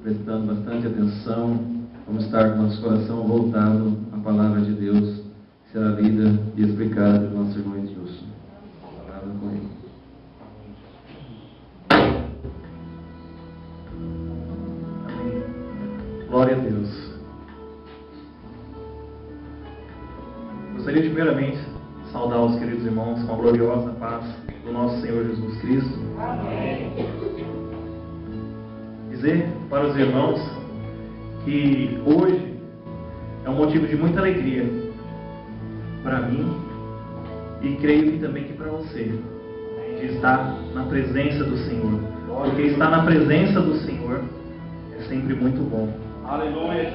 prestando bastante atenção. Vamos estar com nosso coração voltado à palavra de Deus, que será lida e explicada pelo nosso irmão Edilson. A palavra com ele. Amém. Glória a Deus. Gostaria de primeiramente saudar os queridos irmãos com a gloriosa paz do nosso Senhor Jesus Cristo. Amém. Dizer para os irmãos que hoje é um motivo de muita alegria para mim e creio que também que para você, de estar na presença do Senhor, porque estar na presença do Senhor é sempre muito bom. Aleluia.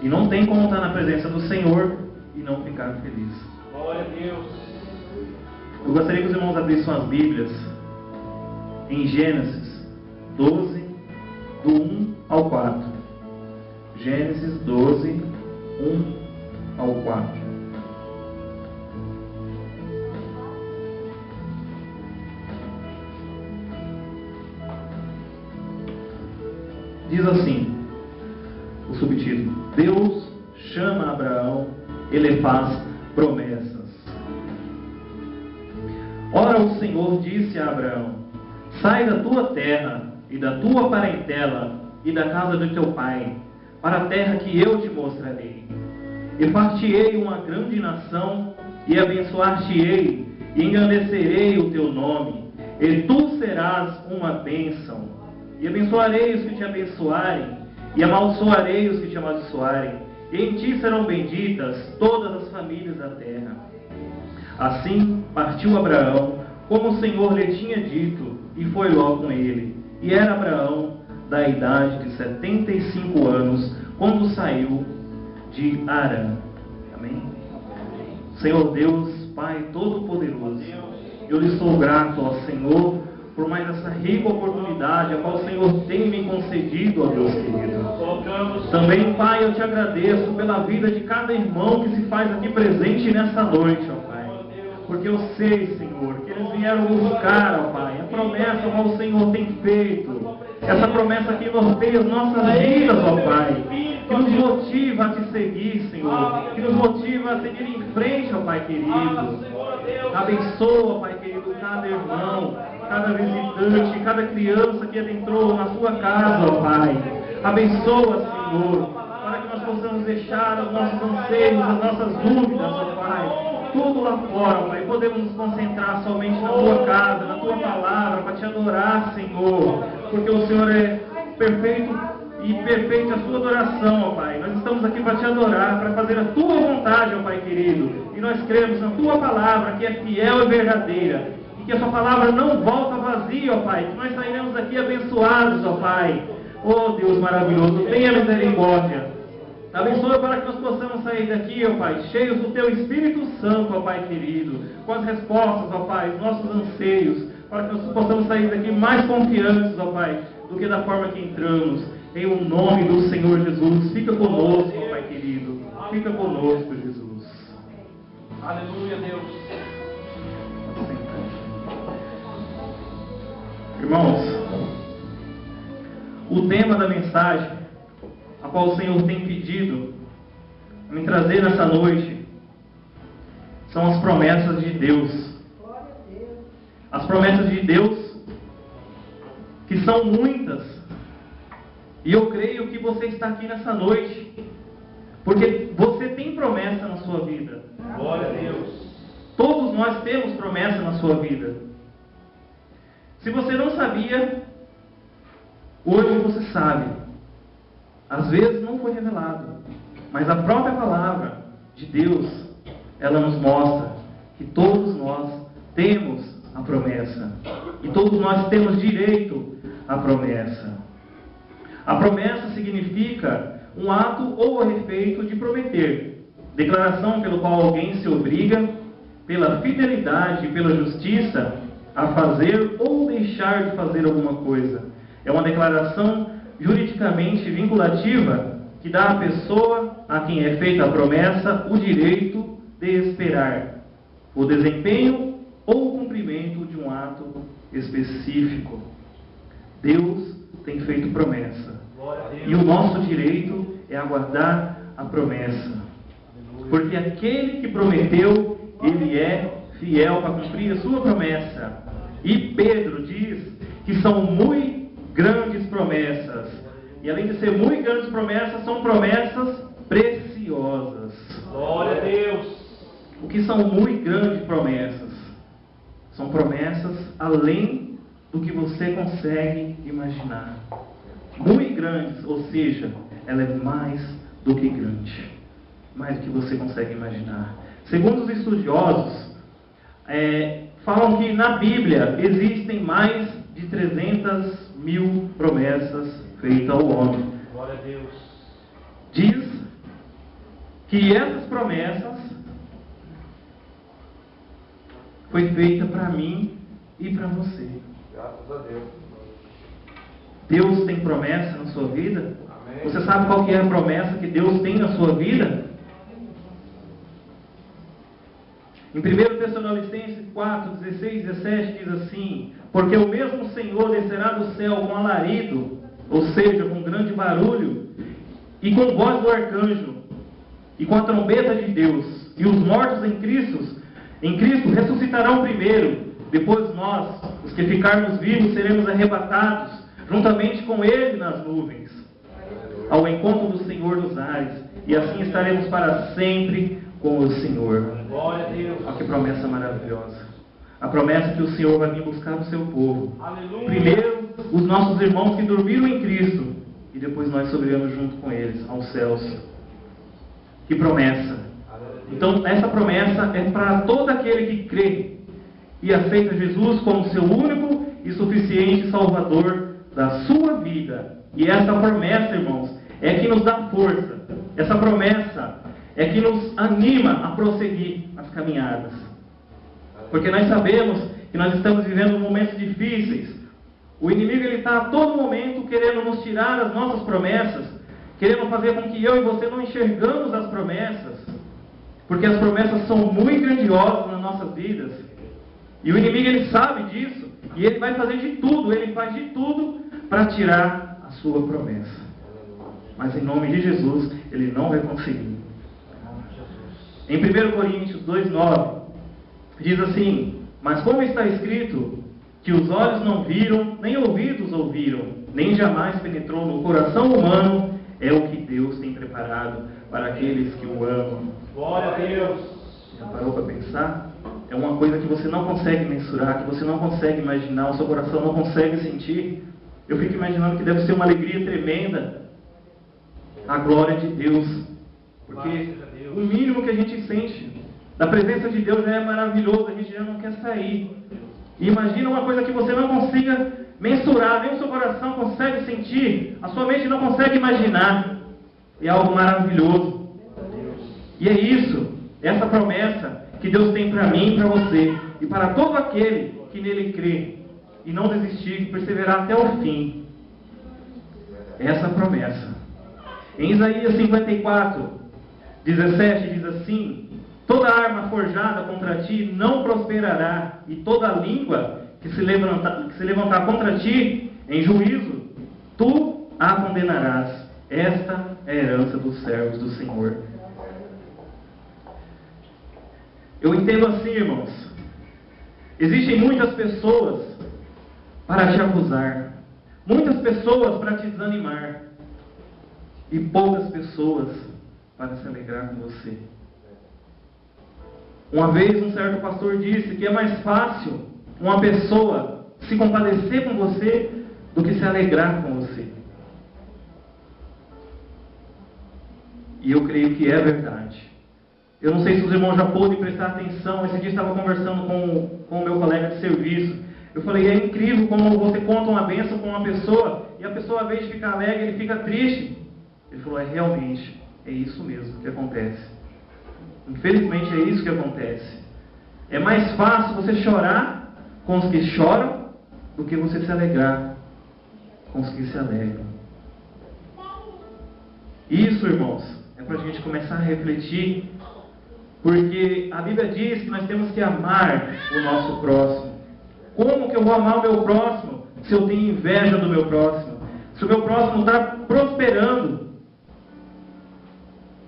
E não tem como estar na presença do Senhor e não ficar feliz. Glória a Deus. Eu gostaria que os irmãos abrissem suas Bíblias em Gênesis 12, do 1 ao 4. Gênesis 12, 1 ao 4. Diz assim, o subtítulo: Deus chama Abraão, ele faz promessas. Ora, o Senhor disse a Abraão: sai da tua terra e da tua parentela e da casa de teu pai, para a terra que eu te mostrarei. E far-te-ei uma grande nação, e abençoar-te-ei, e engrandecerei o teu nome, e tu serás uma bênção. E abençoarei os que te abençoarem, e amaldiçoarei os que te amaldiçoarem, e em ti serão benditas todas as famílias da terra. Assim partiu Abraão, como o Senhor lhe tinha dito, e foi logo com ele. E era Abraão da idade de 75 anos, quando saiu de Harã. Amém? Senhor Deus, Pai Todo-Poderoso, eu lhe sou grato ao Senhor por mais essa rica oportunidade a qual o Senhor tem me concedido, ó Deus querido. Também, Pai, eu te agradeço pela vida de cada irmão que se faz aqui presente nessa noite, ó Pai. Porque eu sei, Senhor, que eles vieram buscar, ó Pai, a promessa qual o Senhor tem feito. Essa promessa que norteia as nossas vidas, ó Pai. Que nos motiva a te seguir, Senhor. Que nos motiva a seguir em frente, ó Pai querido. Abençoa, Pai querido, cada irmão, cada visitante, cada criança que adentrou na sua casa, ó Pai. Abençoa, Senhor, para que nós possamos deixar os nossos anseios, as nossas dúvidas, ó Pai. Tudo lá fora, Pai. Podemos nos concentrar somente na Tua casa, na Tua palavra, para Te adorar, Senhor. Porque o Senhor é perfeito e perfeita a Sua adoração, ó Pai. Nós estamos aqui para Te adorar, para fazer a Tua vontade, ó Pai querido. E nós cremos na Tua palavra, que é fiel e verdadeira. E que a Sua palavra não volta vazia, ó Pai. Que nós sairemos daqui abençoados, ó Pai. Oh Deus maravilhoso, tenha misericórdia. Abençoa para que nós possamos sair daqui, ó Pai, cheios do Teu Espírito Santo, ó Pai querido, com as respostas, ó Pai, os nossos anseios, para que nós possamos sair daqui mais confiantes, ó Pai, do que da forma que entramos. Em o nome do Senhor Jesus, fica conosco, ó Pai querido, fica conosco, Jesus. Aleluia, Deus. Irmãos, o tema da mensagem a qual o Senhor tem pedido a me trazer nessa noite são as promessas de Deus. As promessas de Deus, que são muitas, e eu creio que você está aqui nessa noite porque você tem promessa na sua vida. Glória a Deus. Todos nós temos promessa na sua vida. Se você não sabia, hoje você sabe. Às vezes não foi revelado, mas a própria palavra de Deus, ela nos mostra que todos nós temos a promessa. E todos nós temos direito à promessa. A promessa significa um ato ou efeito de prometer. Declaração pelo qual alguém se obriga, pela fidelidade e pela justiça, a fazer ou deixar de fazer alguma coisa. É uma declaração juridicamente vinculativa que dá à pessoa a quem é feita a promessa o direito de esperar o desempenho ou o cumprimento de um ato específico. Deus tem feito promessa. E o nosso direito é aguardar a promessa. Porque aquele que prometeu, ele é fiel para cumprir a sua promessa. E Pedro diz que são muito grandes promessas. E além de ser muito grandes promessas, são promessas preciosas. Glória a Deus. O que são muito grandes promessas? São promessas além do que você consegue imaginar. Muito grandes, ou seja, ela é mais do que grande. Mais do que você consegue imaginar. Segundo os estudiosos, falam que na Bíblia existem mais de 300.000 promessas feitas ao homem. Glória a Deus. Diz que essas promessas foi feita para mim e para você. Graças a Deus. Deus tem promessa na sua vida? Amém. Você sabe qual que é a promessa que Deus tem na sua vida? Em 1 Tessalonicenses 4, 16 e 17 diz assim: porque o mesmo Senhor descerá do céu com alarido, ou seja, com grande barulho, e com voz do arcanjo, e com a trombeta de Deus, e os mortos em Cristo ressuscitarão primeiro. Depois nós, os que ficarmos vivos, seremos arrebatados, juntamente com Ele nas nuvens, ao encontro do Senhor nos ares, e assim estaremos para sempre com o Senhor. Glória a Deus. Olha que promessa maravilhosa. A promessa que o Senhor vai vir buscar o seu povo. Aleluia. Primeiro, os nossos irmãos que dormiram em Cristo, e depois nós subiremos junto com eles aos céus. Que promessa! Então, essa promessa é para todo aquele que crê e aceita Jesus como seu único e suficiente Salvador da sua vida. E essa promessa, irmãos, é que nos dá força. Essa promessa é que nos anima a prosseguir as caminhadas. Porque nós sabemos que nós estamos vivendo momentos difíceis. O inimigo está a todo momento querendo nos tirar as nossas promessas, querendo fazer com que eu e você não enxergamos as promessas, porque as promessas são muito grandiosas nas nossas vidas. E o inimigo, ele sabe disso, e ele vai fazer de tudo, ele faz de tudo para tirar a sua promessa. Mas em nome de Jesus, ele não vai conseguir. Em 1 Coríntios 2,9, diz assim: mas como está escrito, que os olhos não viram, nem ouvidos ouviram, nem jamais penetrou no coração humano, é o que Deus tem preparado para aqueles que o amam. Glória a Deus. Já parou para pensar? É uma coisa que você não consegue mensurar, que você não consegue imaginar, o seu coração não consegue sentir. Eu fico imaginando que deve ser uma alegria tremenda a glória de Deus, porque o mínimo que a gente sente da presença de Deus já é maravilhoso, a gente já não quer sair. E imagina uma coisa que você não consiga mensurar, nem o seu coração consegue sentir, a sua mente não consegue imaginar. É algo maravilhoso. E é isso, essa promessa que Deus tem para mim e para você, e para todo aquele que nele crê, e não desistir, perseverar até o fim. Essa promessa. Em Isaías 54, 17 diz assim: toda arma forjada contra ti não prosperará, e toda língua que se levantar contra ti em juízo, tu a condenarás. Esta é a herança dos servos do Senhor. Eu entendo assim, irmãos. Existem muitas pessoas para te acusar, muitas pessoas para te desanimar, e poucas pessoas para se alegrar com você. Uma vez um certo pastor disse que é mais fácil uma pessoa se compadecer com você do que se alegrar com você. E eu creio que é verdade. Eu não sei se os irmãos já podem prestar atenção. Esse dia eu estava conversando com o meu colega de serviço. Eu falei: é incrível como você conta uma bênção com uma pessoa e a pessoa, ao invés de ficar alegre, ele fica triste. Ele falou: realmente, é isso mesmo que acontece. Infelizmente é isso que acontece. É mais fácil você chorar com os que choram do que você se alegrar com os que se alegram. Isso, irmãos, é para a gente começar a refletir, porque a Bíblia diz que nós temos que amar o nosso próximo. Como que eu vou amar o meu próximo se eu tenho inveja do meu próximo? se o meu próximo está prosperando,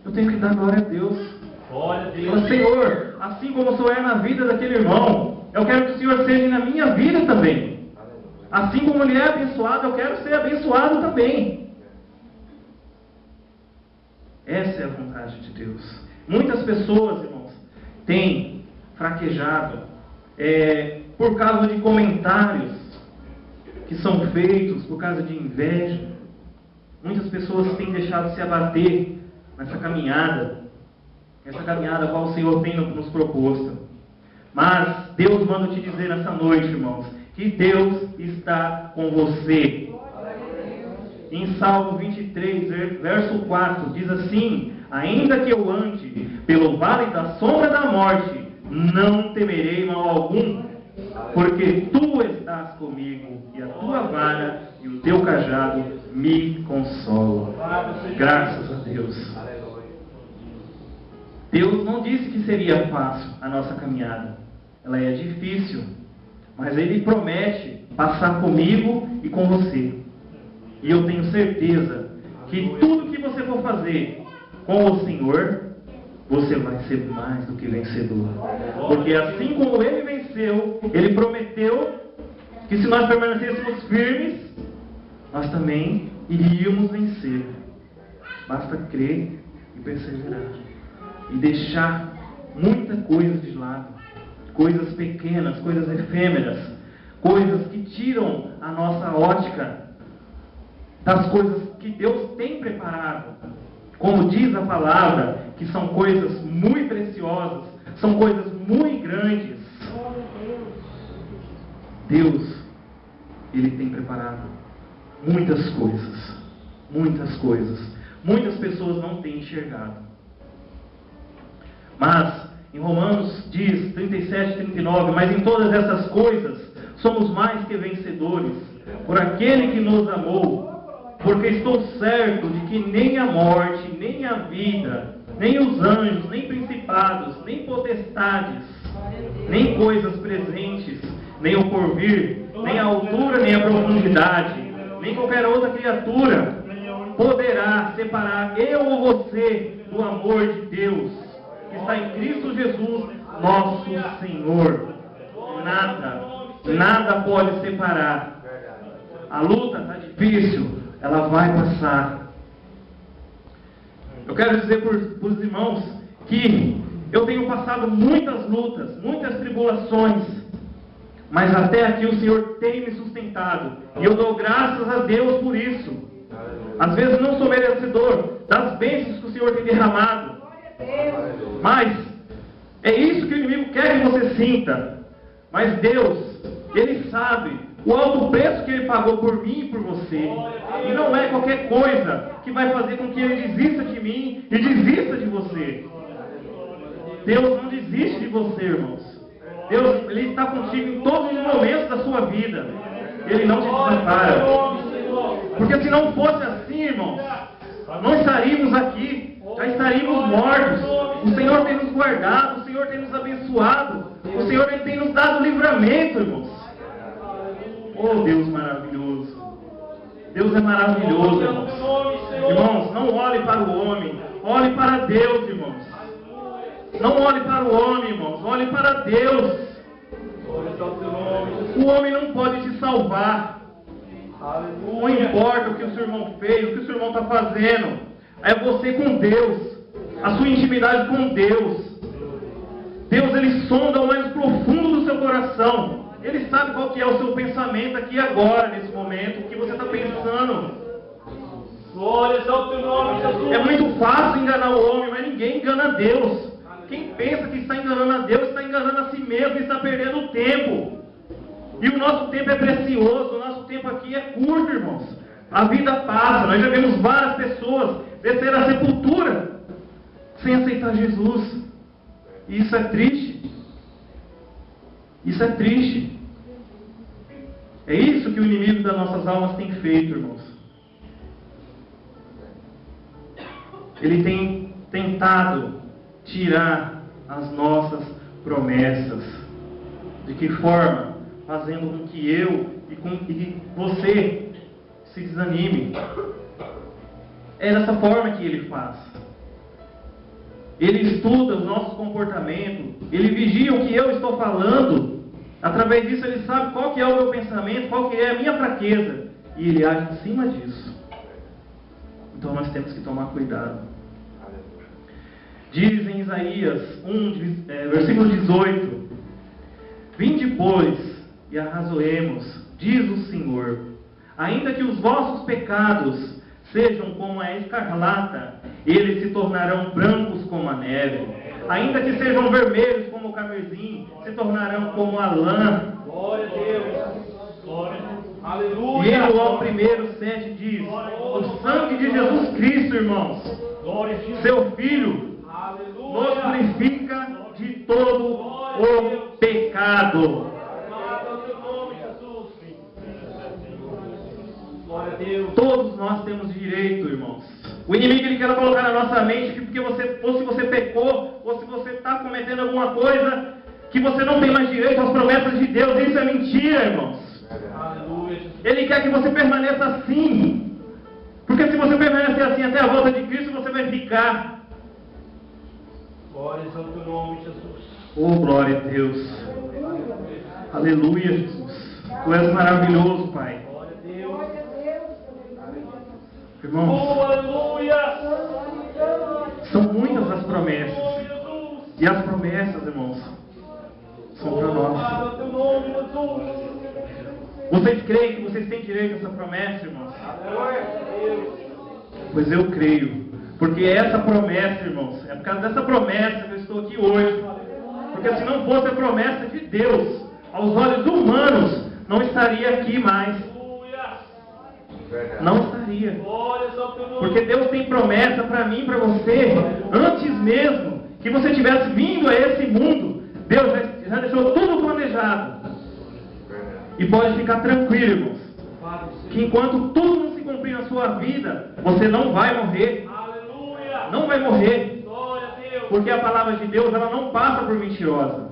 eu tenho que dar glória a Deus. Glória a Deus. Mas, Senhor, assim como o Senhor é na vida daquele irmão, eu quero que o Senhor seja na minha vida também. Assim como ele é abençoado, eu quero ser abençoado também. Essa é a vontade de Deus. Muitas pessoas, irmãos, têm fraquejado por causa de comentários que são feitos, por causa de inveja. Muitas pessoas têm deixado se abater nessa caminhada, a qual o Senhor tem nos proposto. Mas Deus manda te dizer nessa noite, irmãos, que Deus está com você. Em Salmo 23, verso 4, diz assim: ainda que eu ande pelo vale da sombra da morte, não temerei mal algum, porque tu estás comigo, e a tua vara e o teu cajado me consolam. Graças a Deus. Deus não disse que seria fácil a nossa caminhada. Ela é difícil, mas Ele promete passar comigo e com você. E eu tenho certeza que tudo que você for fazer com o Senhor, você vai ser mais do que vencedor. Porque assim como Ele venceu, Ele prometeu que se nós permanecêssemos firmes, nós também iríamos vencer. Basta crer e perseverar. E deixar muita coisa de lado. Coisas pequenas, coisas efêmeras, coisas que tiram a nossa ótica das coisas que Deus tem preparado. Como diz a palavra, que são coisas muito preciosas, são coisas muito grandes. Deus, Ele tem preparado muitas coisas. Muitas coisas. Muitas pessoas não têm enxergado. Mas, em Romanos diz, 37 e 39, mas em todas essas coisas somos mais que vencedores, por aquele que nos amou. Porque estou certo de que nem a morte, nem a vida, nem os anjos, nem principados, nem potestades, nem coisas presentes, nem o porvir, nem a altura, nem a profundidade, nem qualquer outra criatura poderá separar eu ou você do amor de Deus, que está em Cristo Jesus, nosso Senhor. Nada pode separar. A luta está difícil, ela vai passar. Eu quero dizer para os irmãos que eu tenho passado muitas lutas, muitas tribulações, mas até aqui o Senhor tem me sustentado, e eu dou graças a Deus por isso. Às vezes não sou merecedor das bênçãos que o Senhor tem derramado, mas é isso que o inimigo quer que você sinta. Mas Deus, Ele sabe o alto preço que Ele pagou por mim e por você. E não é qualquer coisa que vai fazer com que Ele desista de mim e desista de você. Deus não desiste de você, irmãos. Deus, Ele está contigo em todos os momentos da sua vida. Ele não te desampara. Porque se não fosse assim, irmãos, não estaríamos aqui, já estaríamos mortos. O Senhor tem nos guardado, o Senhor tem nos abençoado, o Senhor Ele tem nos dado livramento, irmãos. Oh, Deus maravilhoso. Deus é maravilhoso, irmãos. Irmãos, não olhe para o homem, olhe para Deus, irmãos. Não olhe para o homem, irmãos, olhe para Deus. O homem não pode te salvar. Não importa o que o seu irmão fez, o que o seu irmão está fazendo. É você com Deus, a sua intimidade com Deus. Deus, Ele sonda o mais profundo do seu coração. Ele sabe qual que é o seu pensamento aqui agora, nesse momento, o que você está pensando. Glórias ao teu nome, Jesus. É muito fácil enganar o homem, mas ninguém engana Deus. Quem pensa que está enganando a Deus, está enganando a si mesmo e está perdendo o tempo. E o nosso tempo é precioso, o nosso tempo aqui é curto, irmãos. A vida passa, nós já vemos várias pessoas descer à sepultura sem aceitar Jesus. E isso é triste. Isso é triste. É isso que o inimigo das nossas almas tem feito, irmãos. Ele tem tentado tirar as nossas promessas. De que forma? Fazendo com que eu e que você se desanime. É dessa forma que Ele faz. Ele estuda o nosso comportamento, Ele vigia o que eu estou falando. Através disso Ele sabe qual que é o meu pensamento, qual que é a minha fraqueza. E Ele age em cima disso. Então nós temos que tomar cuidado. Diz em Isaías 1, versículo 18: Vinde, pois, e arrazoemos, diz o Senhor, ainda que os vossos pecados sejam como a escarlata, eles se tornarão brancos como a neve. Ainda que sejam vermelhos como o carmesim, se tornarão como a lã. Glória a Deus. Glória. E Aleluia. em João 1:7 diz: o sangue de Jesus Cristo, irmãos, Glória a Jesus. seu Filho, nos Aleluia. purifica de todo o pecado. Amado é o teu nome, Jesus. Glória a Deus. Todos nós temos direito, irmãos. O inimigo ele quer colocar na nossa mente que porque você, ou se você pecou, ou se você está cometendo alguma coisa, que você não tem mais direito às promessas de Deus. Isso é mentira, irmãos. Aleluia, Jesus. Ele quer que você permaneça assim. Porque se você permanecer assim até a volta de Cristo, você vai ficar. Glória ao teu nome, Jesus. Oh, glória a Deus. Aleluia, Jesus. Tu és maravilhoso, Pai. Glória a Deus. Irmãos, Oh, aleluia. são muitas as promessas. Oh, Jesus. E as promessas, irmãos, são para nós. Amado é o teu nome, Jesus. Vocês creem que vocês têm direito a essa promessa, irmãos? Glória a Deus. Pois eu creio. Porque essa promessa, irmãos, é por causa dessa promessa que eu estou aqui hoje. Porque se não fosse a promessa de Deus, aos olhos humanos, não estaria aqui mais. Aleluia. Não estaria. Glória ao teu nome. Porque Deus tem promessa para mim e para você. Antes mesmo que você tivesse vindo a esse mundo, Deus já deixou tudo planejado. E pode ficar tranquilo, irmãos, que enquanto tudo não se cumprir na sua vida, você não vai morrer. Aleluia. Não vai morrer. Glória a Deus. Porque a palavra de Deus, ela não passa por mentirosa.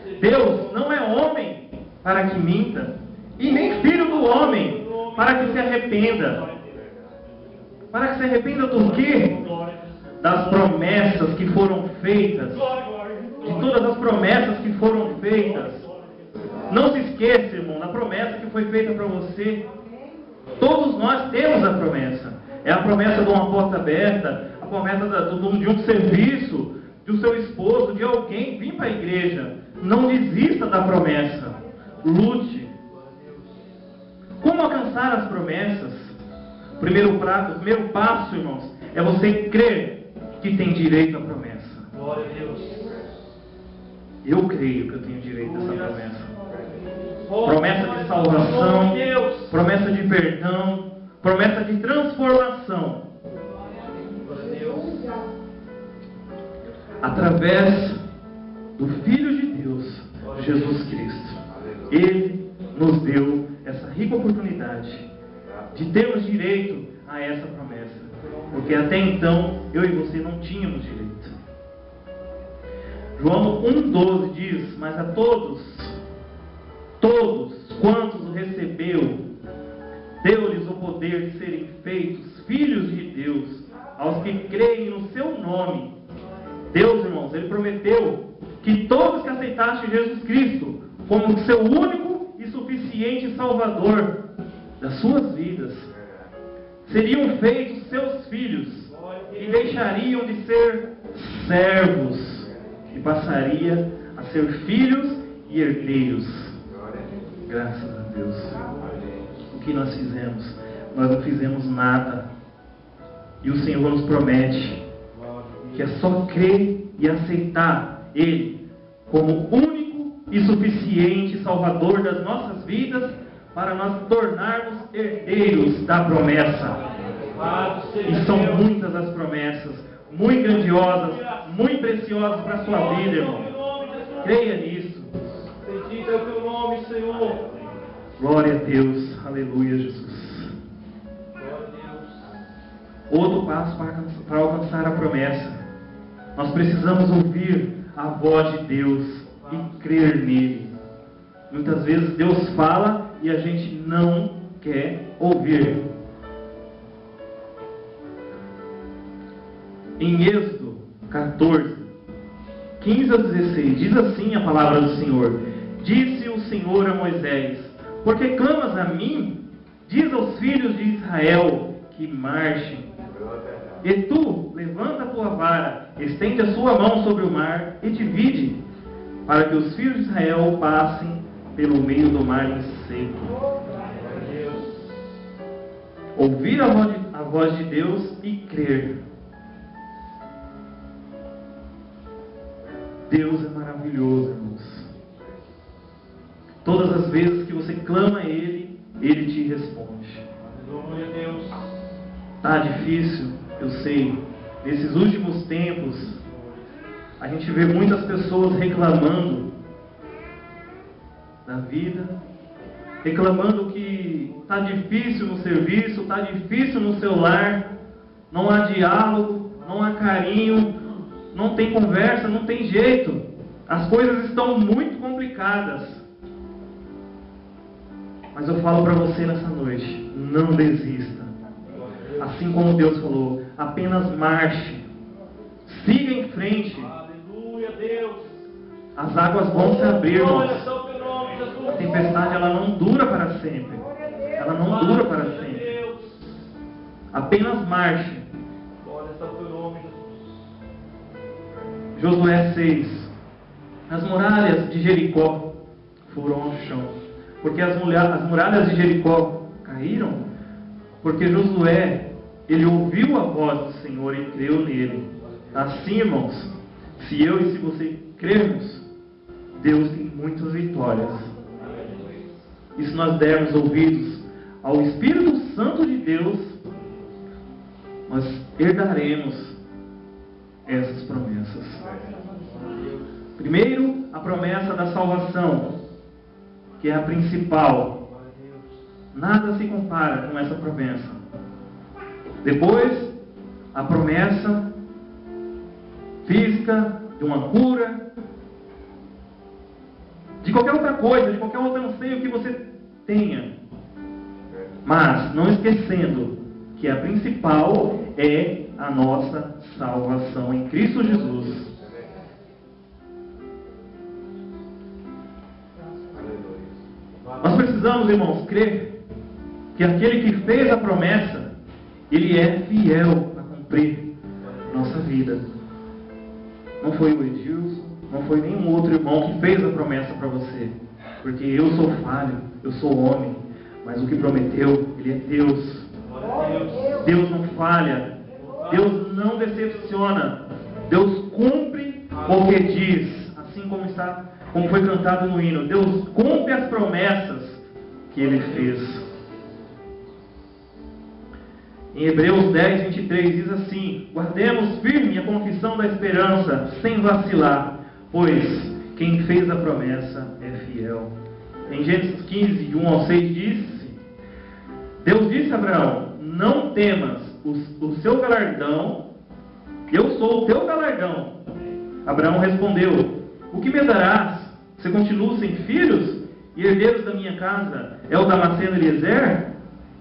Deus. Deus não é homem para que minta, e nem filho do homem para que se arrependa. Para que se arrependa do quê? Das promessas que foram feitas. De todas as promessas que foram feitas. Não se esqueça, irmão, da promessa que foi feita para você. Todos nós temos a promessa. É a promessa de uma porta aberta, a promessa de um serviço, do seu esposo, de alguém vir para a igreja. Não desista da promessa. Lute. Como alcançar as promessas? O primeiro passo, irmãos, é você crer que tem direito à promessa. Glória a Deus. Eu creio que eu tenho direito a essa promessa. Promessa de salvação, promessa de perdão, promessa de transformação. Através do Filho de Deus, Jesus Cristo. Ele nos deu essa rica oportunidade de termos direito a essa promessa. Porque até então, eu e você não tínhamos direito. João 1,12 diz: mas a todos quantos o recebeu, deu-lhes o poder de serem feitos filhos de Deus, aos que creem no seu nome. Deus, irmãos, Ele prometeu que todos que aceitassem Jesus Cristo como seu único e suficiente Salvador das suas vidas, seriam feitos seus filhos e deixariam de ser servos e passaria a ser filhos e herdeiros. Graças a Deus. O que nós fizemos? Nós não fizemos nada. E o Senhor nos promete que é só crer e aceitar Ele como único e suficiente Salvador das nossas vidas para nós tornarmos herdeiros da promessa. E são muitas as promessas, muito grandiosas, muito preciosas para a sua vida, irmão. Creia nisso. Bendito é o teu nome, Senhor. Glória a Deus. Aleluia, Jesus. Glória a Deus. Outro passo para alcançar a promessa. Nós precisamos ouvir a voz de Deus e crer nele. Muitas vezes Deus fala e a gente não quer ouvir. Em Êxodo 14, 15 a 16, diz assim a palavra do Senhor: Disse o Senhor a Moisés: Porque clamas a mim? Diz aos filhos de Israel que marchem. E tu, levanta a tua vara, estende a sua mão sobre o mar e divide, para que os filhos de Israel passem pelo meio do mar em seco. Ouvir a voz de Deus e crer. Deus é maravilhoso, irmãos. Todas as vezes que você clama a Ele, Ele te responde. Aleluia, Deus. Tá difícil, eu sei. Nesses últimos tempos, a gente vê muitas pessoas reclamando da vida, reclamando que está difícil no serviço, está difícil no seu lar, não há diálogo, não há carinho, não tem conversa, não tem jeito. As coisas estão muito complicadas. Mas eu falo para você nessa noite, não desista. Assim como Deus falou, apenas marche. Siga em frente. Aleluia, Deus. As águas vão se abrir, Glória irmãos. ao teu nome, Jesus. A tempestade, ela não dura para sempre. Ela não dura para sempre. Apenas marche. Glória ao teu nome, Jesus. Josué 6. As muralhas de Jericó foram ao chão. Porque as muralhas de Jericó caíram, porque Josué, ele ouviu a voz do Senhor e creu nele. Assim, irmãos, se eu e se você crermos, Deus tem muitas vitórias. E se nós dermos ouvidos ao Espírito Santo de Deus, nós herdaremos essas promessas. Primeiro, a promessa da salvação, que é a principal. Nada se compara com essa promessa. Depois, a promessa física de uma cura, de qualquer outra coisa, de qualquer outro anseio que você tenha. Mas, não esquecendo que a principal é a nossa salvação em Cristo Jesus. Nós precisamos, irmãos, crer que aquele que fez a promessa, ele é fiel a cumprir nossa vida. Não foi o Edilson, não foi nenhum outro irmão que fez a promessa para você. Porque eu sou falho, eu sou homem, mas o que prometeu, ele é Deus. Deus não falha, Deus não decepciona, Deus cumpre o que diz, assim como foi cantado no hino. Deus cumpre as promessas que Ele fez. Em Hebreus 10, 23 diz assim: guardemos firme a confissão da esperança, sem vacilar, pois quem fez a promessa é fiel. Em Gênesis 15, 1 ao 6 diz: Deus disse a Abraão: não temas o seu galardão, eu sou o teu galardão. Abraão respondeu: o que me darás? Você continua sem filhos? E herdeiros da minha casa é o Damasceno Eliezer?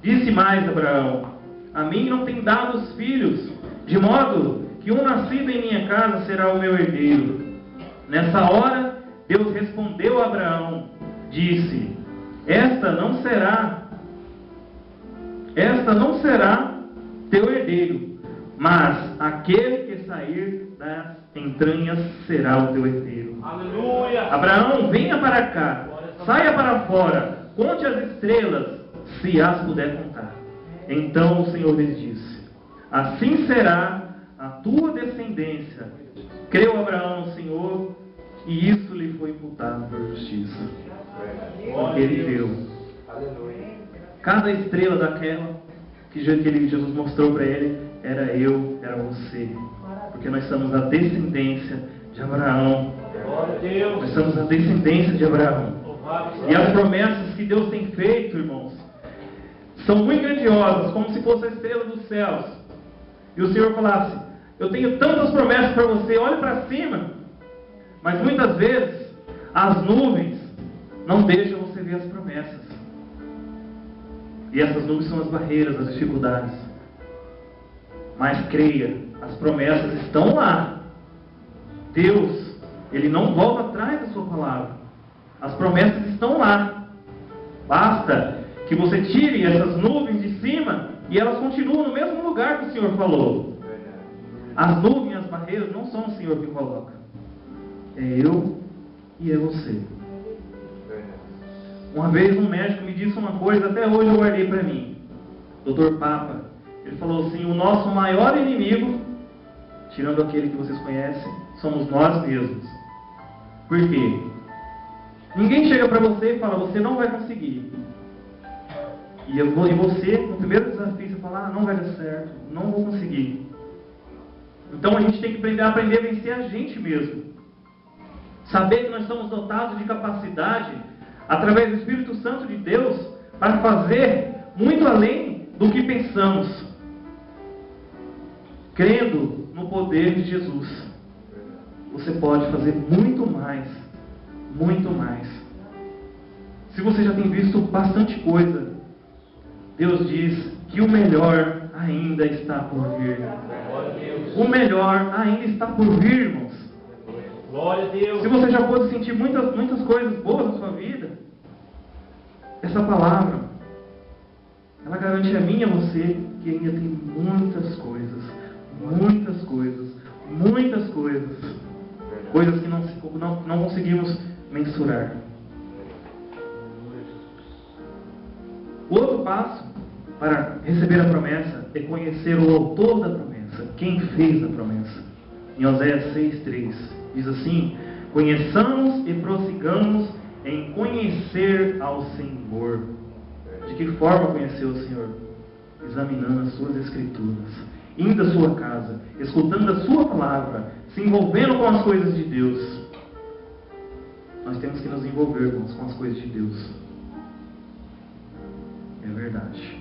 Disse mais Abraão: a mim não tem dado os filhos, de modo que um nascido em minha casa será o meu herdeiro. Nessa hora, Deus respondeu a Abraão, disse: esta não será teu herdeiro, mas aquele que sair das entranhas será o teu herdeiro. Aleluia. Abraão, venha para cá, saia para fora, conte as estrelas, se as puder contar. Então o Senhor lhes disse: assim será a tua descendência. Creu Abraão no Senhor, e isso lhe foi imputado por justiça. Ele deu. Cada estrela daquela que Jesus mostrou para ele, era eu, era você. Porque nós somos a descendência de Abraão. Nós somos a descendência de Abraão. E as promessas que Deus tem feito, irmãos, são muito grandiosas, como se fosse a estrela dos céus. E o Senhor falasse: eu tenho tantas promessas para você, olhe para cima. Mas muitas vezes, as nuvens não deixam você ver as promessas. E essas nuvens são as barreiras, as dificuldades. Mas creia, as promessas estão lá. Deus, Ele não volta atrás da sua palavra. As promessas estão lá. Basta que você tire essas nuvens de cima e elas continuam no mesmo lugar que o Senhor falou. As nuvens, as barreiras, não são o Senhor que coloca. É eu e é você. Uma vez um médico me disse uma coisa, até hoje eu guardei para mim. Dr. Papa, ele falou assim: o nosso maior inimigo, tirando aquele que vocês conhecem, somos nós mesmos. Por quê? Ninguém chega para você e fala, você não vai conseguir. E você, no primeiro desafio, você fala, não vai dar certo, não vou conseguir. Então a gente tem que aprender a vencer a gente mesmo. Saber que nós somos dotados de capacidade, através do Espírito Santo de Deus, para fazer muito além do que pensamos. Crendo no poder de Jesus, você pode fazer muito mais. Muito mais. Se você já tem visto bastante coisa, Deus diz que o melhor ainda está por vir. O melhor ainda está por vir, irmãos. Glória a Deus. Se você já pôde sentir muitas coisas boas na sua vida, essa palavra, ela garante a mim e a você que ainda tem muitas coisas. Coisas que não conseguimos mensurar. O outro passo para receber a promessa é conhecer o autor da promessa, quem fez a promessa. Em Oséias 6,3 diz assim: conheçamos e prossigamos em conhecer ao Senhor. De que forma conhecer o Senhor? Examinando as suas escrituras, indo à sua casa, escutando a sua palavra, se envolvendo com as coisas de Deus. Nós temos que nos envolver, irmãos, com as coisas de Deus. É verdade.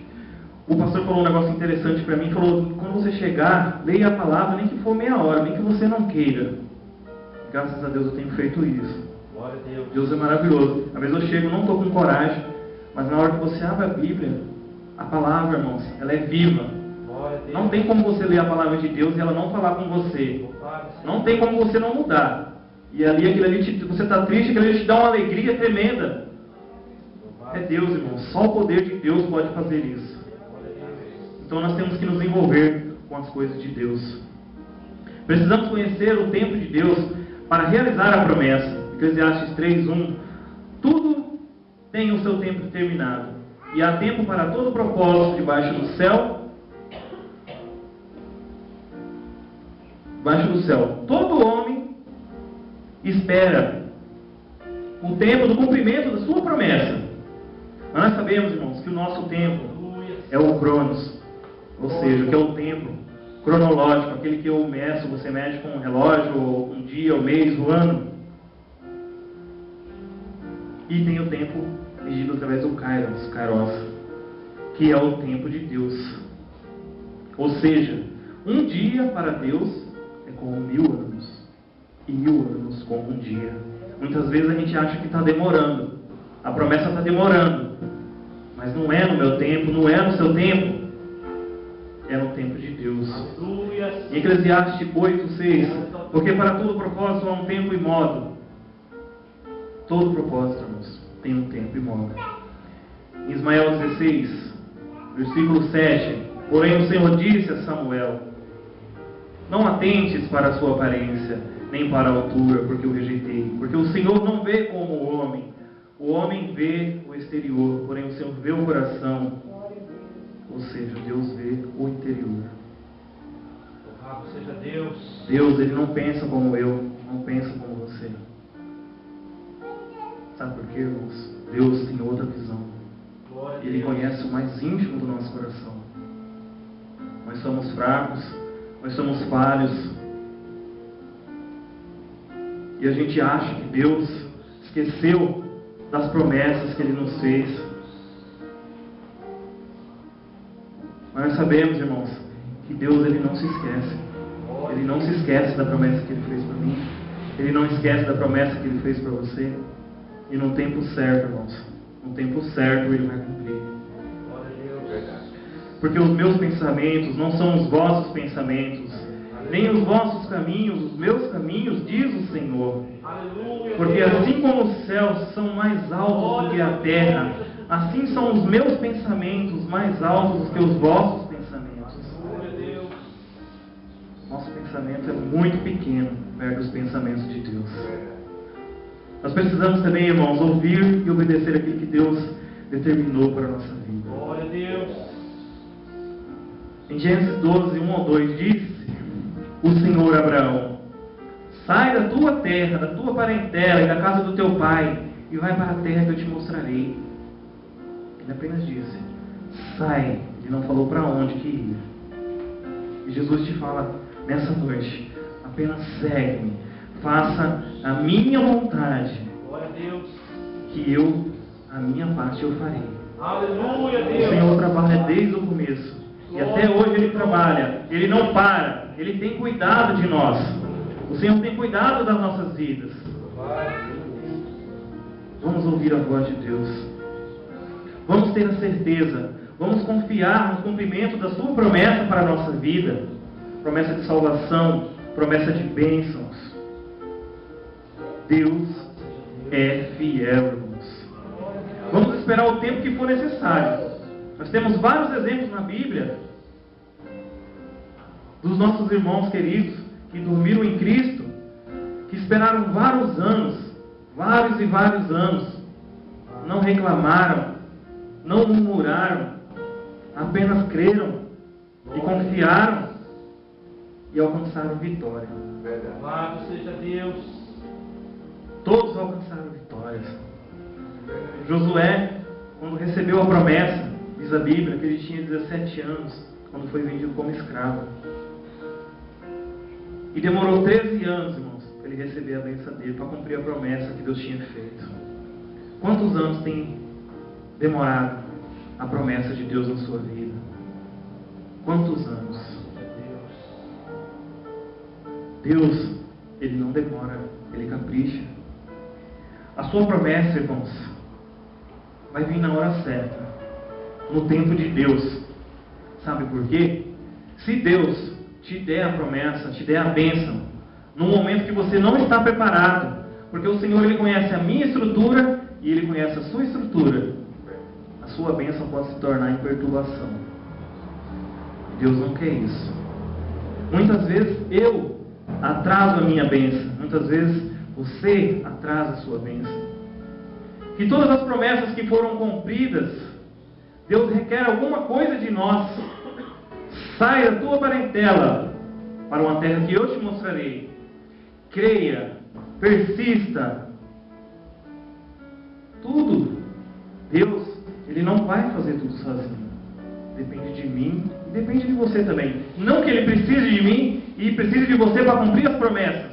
O pastor falou um negócio interessante para mim. Falou, quando você chegar, leia a palavra, nem que for meia hora, nem que você não queira. Graças a Deus eu tenho feito isso. Glória a Deus. Deus é maravilhoso. Às vezes eu chego, não estou com coragem, mas na hora que você abre a Bíblia, a palavra, irmãos, ela é viva. Glória a Deus. Não tem como você ler a palavra de Deus e ela não falar com você. Não tem como você não mudar. E ali, aquilo ali você está triste, aquilo ali te dá uma alegria tremenda. É Deus, irmão. Só o poder de Deus pode fazer isso. Então nós temos que nos envolver com as coisas de Deus. Precisamos conhecer o tempo de Deus para realizar a promessa. Eclesiastes 3:1. Tudo tem o seu tempo determinado, e há tempo para todo propósito debaixo do céu. Debaixo do céu. Todo homem espera o tempo do cumprimento da sua promessa. Mas nós sabemos, irmãos, que o nosso tempo é o Cronos, ou seja, que é o tempo cronológico, aquele que eu meço, você mede com um relógio, ou um dia, o mês, o ano. E tem o tempo medido através do Kairos, que é o tempo de Deus. Ou seja, um dia para Deus é como 1000 anos, e 1000 anos como um dia. Muitas vezes a gente acha que está demorando, a promessa está demorando, mas não é no meu tempo, não é no seu tempo, é no tempo de Deus. Aleluia. Em Eclesiastes 8:6, porque para todo propósito há um tempo e modo. Todo propósito, irmãos, tem um tempo e modo. Em Ismael 16, versículo 7, porém o Senhor disse a Samuel: não atentes para a sua aparência, nem para a altura, porque o rejeitei. Porque o Senhor não vê como o homem vê o exterior, porém o Senhor vê o coração. Ou seja, Deus vê o interior. Louvado seja Deus. Deus, Ele não pensa como eu, não pensa como você. Sabe por quê, irmãos? Deus tem outra visão. Glória a Ele Deus. conhece o mais íntimo do nosso coração. Nós somos fracos, nós somos falhos. E a gente acha que Deus esqueceu das promessas que Ele nos fez. Mas nós sabemos, irmãos, que Deus, Ele não se esquece. Ele não se esquece da promessa que Ele fez para mim. Ele não esquece da promessa que Ele fez para você. E no tempo certo, irmãos, no tempo certo Ele vai cumprir. porque os meus pensamentos não são os vossos pensamentos, nem os vossos caminhos, os meus caminhos, diz o Senhor. Aleluia, Porque Deus. assim como os céus são mais altos do que a terra, assim são os meus pensamentos mais altos do que os vossos pensamentos. Aleluia, Deus. Nosso pensamento é muito pequeno perto dos pensamentos de Deus. Nós precisamos também, irmãos, ouvir e obedecer aquilo que Deus determinou para a nossa vida. Glória a Deus. Em Gênesis 12, 1 ao 2, disse o Senhor a Abraão: sai da tua terra, da tua parentela e da casa do teu pai, e vai para a terra que eu te mostrarei. Ele apenas disse: sai. Ele não falou para onde que ir. E Jesus te fala nessa noite: apenas segue-me, faça a minha vontade, Glória a Deus. que eu, a minha parte, eu farei. Aleluia, O Deus. Senhor trabalha desde o começo. E até hoje Ele trabalha. Ele não para. Ele tem cuidado de nós. O Senhor tem cuidado das nossas vidas. Vamos ouvir a voz de Deus. Vamos ter a certeza. Vamos confiar no cumprimento da sua promessa para a nossa vida. Promessa de salvação. Promessa de bênçãos. Deus é fiel, irmãos. Vamos esperar o tempo que for necessário. Nós temos vários exemplos na Bíblia dos nossos irmãos queridos que dormiram em Cristo, que esperaram vários e vários anos, não reclamaram, não murmuraram, apenas creram e confiaram e alcançaram vitória. Louvado seja Deus. Todos alcançaram vitórias. Josué, quando recebeu a promessa, diz a Bíblia que ele tinha 17 anos, quando foi vendido como escravo. E demorou 13 anos, irmãos, para ele receber a bênção dele, para cumprir a promessa que Deus tinha feito. Quantos anos tem demorado a promessa de Deus na sua vida? Quantos anos? Deus, Ele não demora, Ele capricha. A sua promessa, irmãos, vai vir na hora certa, no tempo de Deus. Sabe por quê? Se Deus te der a promessa, te der a bênção, num momento que você não está preparado, porque o Senhor, Ele conhece a minha estrutura e Ele conhece a sua estrutura, a sua bênção pode se tornar em perturbação. Deus não quer isso. Muitas vezes eu atraso a minha bênção, muitas vezes você atrasa a sua bênção. Que todas as promessas que foram cumpridas, Deus requer alguma coisa de nós. Sai da tua parentela para uma terra que eu te mostrarei. Creia, persista. Tudo. Deus, Ele não vai fazer tudo sozinho. Depende de mim e depende de você também. Não que Ele precise de mim e precise de você para cumprir as promessas.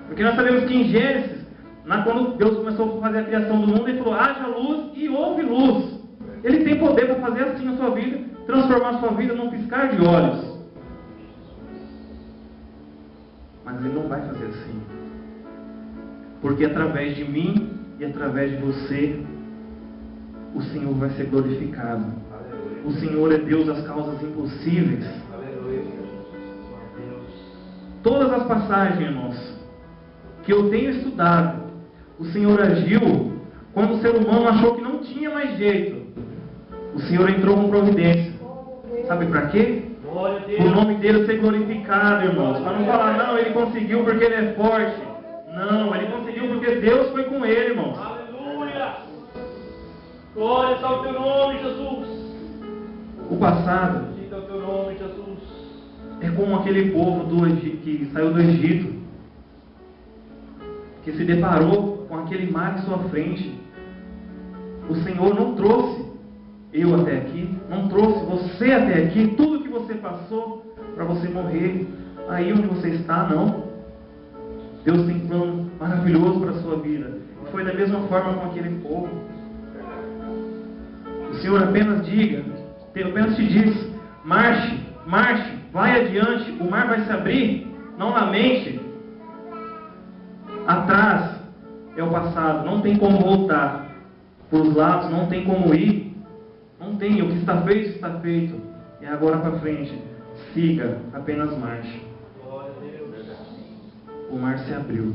Porque nós sabemos que em Gênesis, quando Deus começou a fazer a criação do mundo, Ele falou: haja luz e houve luz. Ele tem poder para fazer assim a sua vida, transformar a sua vida num piscar de olhos. Mas Ele não vai fazer assim. Porque através de mim e através de você, o Senhor vai ser glorificado. Aleluia. O Senhor é Deus das causas impossíveis. Aleluia. Todas as passagens, irmãos, que eu tenho estudado, o Senhor agiu quando o ser humano achou que não tinha mais jeito. O Senhor entrou com providência. Sabe para quê? O nome dele ser glorificado, irmãos. Para não falar: não, ele conseguiu porque ele é forte. Não, ele conseguiu porque Deus foi com ele, irmãos. Aleluia! Glória ao teu nome, Jesus. O passado Bendito é o teu nome, Jesus. É como aquele povo que saiu do Egito, que se deparou com aquele mar em sua frente. O Senhor não trouxe eu até aqui, não trouxe você até aqui, tudo que você passou para você morrer aí onde você está, não. Deus tem um plano maravilhoso para a sua vida. E foi da mesma forma com aquele povo. O Senhor apenas te diz: marche, marche, vai adiante, o mar vai se abrir, não lamente. Atrás é o passado, não tem como voltar. Para os lados não tem como ir. Não tem, o que está feito, está feito. E agora para frente, siga, apenas marche. Glória a Deus. O mar se abriu.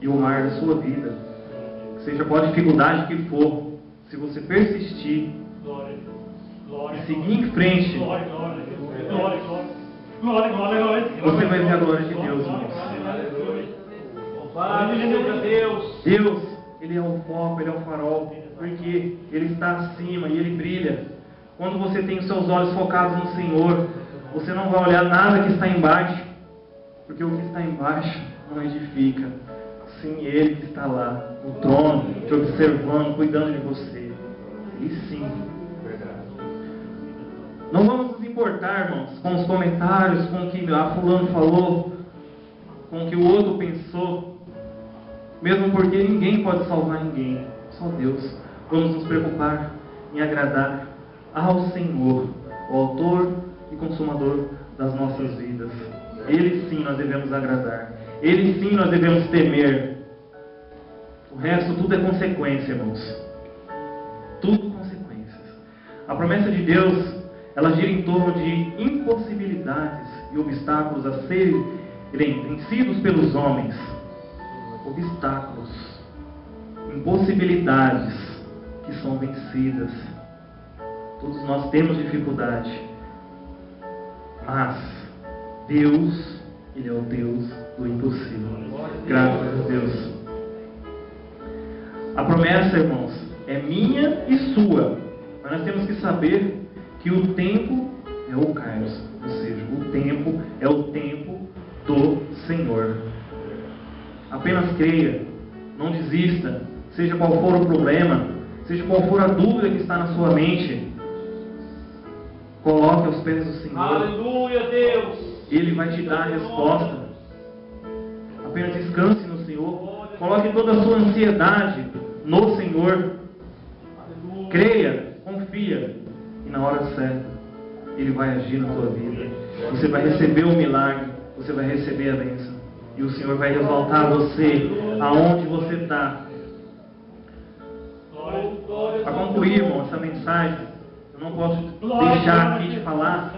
E o mar da sua vida, seja qual a dificuldade que for, se você persistir Glória. Glória. e seguir em frente, Glória, glória. Glória, glória. Glória, glória, glória. você vai ver a glória de Deus, Glória, irmãos. glória, glória. Louvado seja Deus. Deus, Ele é o foco, Ele é o farol, porque Ele está acima e Ele brilha. Quando você tem os seus olhos focados no Senhor, você não vai olhar nada que está embaixo, porque o que está embaixo não edifica. Sim, Ele que está lá, no trono, te observando, cuidando de você. E sim. Não vamos nos importar, irmãos, com os comentários, com o que a fulano falou, com o que o outro pensou. Mesmo porque ninguém pode salvar ninguém, só Deus. Vamos nos preocupar em agradar ao Senhor, o autor e consumador das nossas vidas. Ele sim nós devemos agradar. Ele sim nós devemos temer. O resto tudo é consequência, irmãos. Tudo consequências. A promessa de Deus, ela gira em torno de impossibilidades e obstáculos a serem vencidos pelos homens. Obstáculos, impossibilidades que são vencidas. Todos nós temos dificuldade, mas Deus, Ele é o Deus do impossível. Graças a Deus. A promessa, irmãos, é minha e sua, mas nós temos que saber que o tempo é o Kairos, ou seja, o tempo é o tempo do Senhor. Apenas creia, não desista, seja qual for o problema, seja qual for a dúvida que está na sua mente, coloque aos pés do Senhor. Aleluia, Deus. Ele vai te dar a resposta. Apenas descanse no Senhor, coloque toda a sua ansiedade no Senhor. Creia, confia, e na hora certa Ele vai agir na tua vida. Você vai receber o milagre, você vai receber a bênção. E o Senhor vai exaltar você aonde você está. Para concluir, irmão, essa mensagem, eu não posso deixar aqui de falar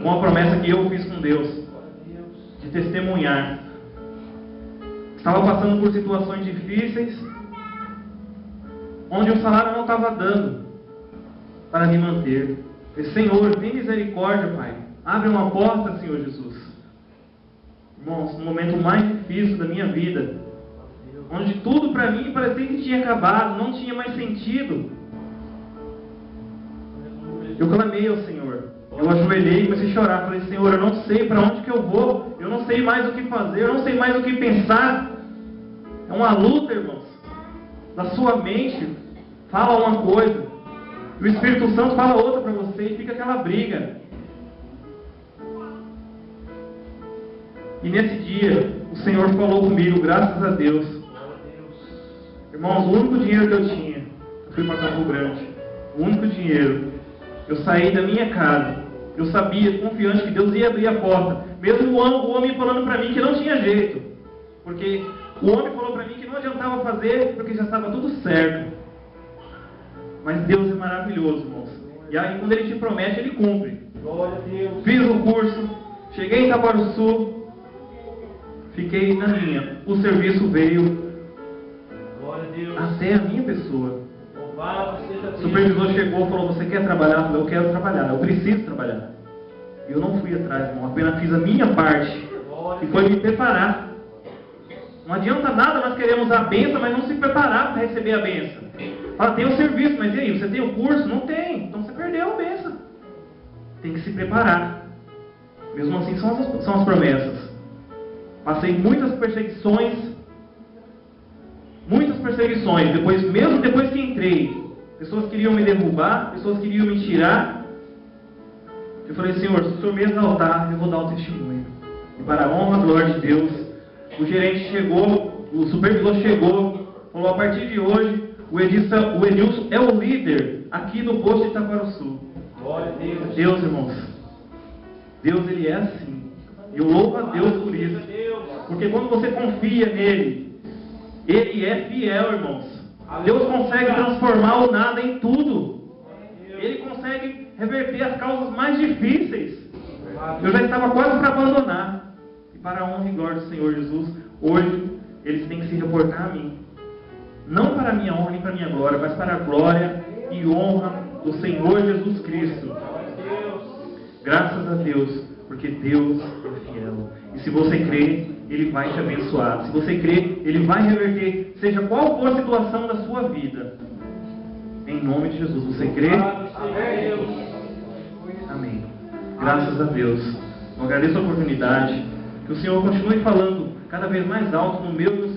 uma promessa que eu fiz com Deus, de testemunhar. Estava passando por situações difíceis, onde o salário não estava dando para me manter. E, Senhor, tem misericórdia, Pai. Abre uma porta, Senhor Jesus. Irmãos, no momento mais difícil da minha vida, onde tudo para mim parecia que tinha acabado, não tinha mais sentido, eu clamei ao Senhor. Eu ajoelhei e comecei a chorar. Falei, Senhor, eu não sei para onde que eu vou, eu não sei mais o que fazer, eu não sei mais o que pensar. É uma luta, irmãos. Da sua mente fala uma coisa, e o Espírito Santo fala outra para você, e fica aquela briga. E nesse dia, o Senhor falou comigo, graças a Deus. Irmãos, o único dinheiro que eu tinha, eu fui para Campo Grande. O único dinheiro. Eu saí da minha casa. Eu sabia, confiante, que Deus ia abrir a porta. Mesmo o homem falando para mim que não tinha jeito. Porque o homem falou para mim que não adiantava fazer, porque já estava tudo certo. Mas Deus é maravilhoso, irmãos. E aí, quando Ele te promete, Ele cumpre. Glória a Deus. Fiz o curso, cheguei em Itaquaruçu. Fiquei na minha. O serviço veio Glória a Deus. até a minha pessoa. Louvado seja O Deus. supervisor chegou e falou, você quer trabalhar? Eu falei, eu quero trabalhar, eu preciso trabalhar. Eu não fui atrás, irmão, apenas fiz a minha parte. E foi me preparar. Não adianta nada nós queremos a bênção, mas não se preparar para receber a bênção. Fala, tem o serviço, mas e aí, você tem o curso? Não tem, então você perdeu a bênção. Tem que se preparar. Mesmo assim são as promessas. Passei muitas perseguições, mesmo depois que entrei, pessoas queriam me derrubar, pessoas queriam me tirar. Eu falei, Senhor, se o Senhor me exaltar, eu vou dar o testemunho. E para a honra e glória de Deus, o gerente chegou, o supervisor chegou, falou, a partir de hoje, o Edilson é o líder aqui do posto de Itaquaruçu. Glória a Deus. Deus, irmãos, Deus, Ele é assim. E eu louvo a Deus por isso. Porque quando você confia nele, Ele é fiel, irmãos. Deus consegue transformar o nada em tudo. Ele consegue reverter as causas mais difíceis. Eu já estava quase para abandonar. E para a honra e glória do Senhor Jesus, hoje eles têm que se reportar a mim. Não para a minha honra nem para a minha glória, mas para a glória e honra do Senhor Jesus Cristo. Graças a Deus, porque Deus é fiel. E se você crê, Ele vai te abençoar. Se você crê, Ele vai reverter, seja qual for a situação da sua vida. Em nome de Jesus, você crê? Amém. Graças a Deus. Eu agradeço a oportunidade. Que o Senhor continue falando cada vez mais alto no meu e no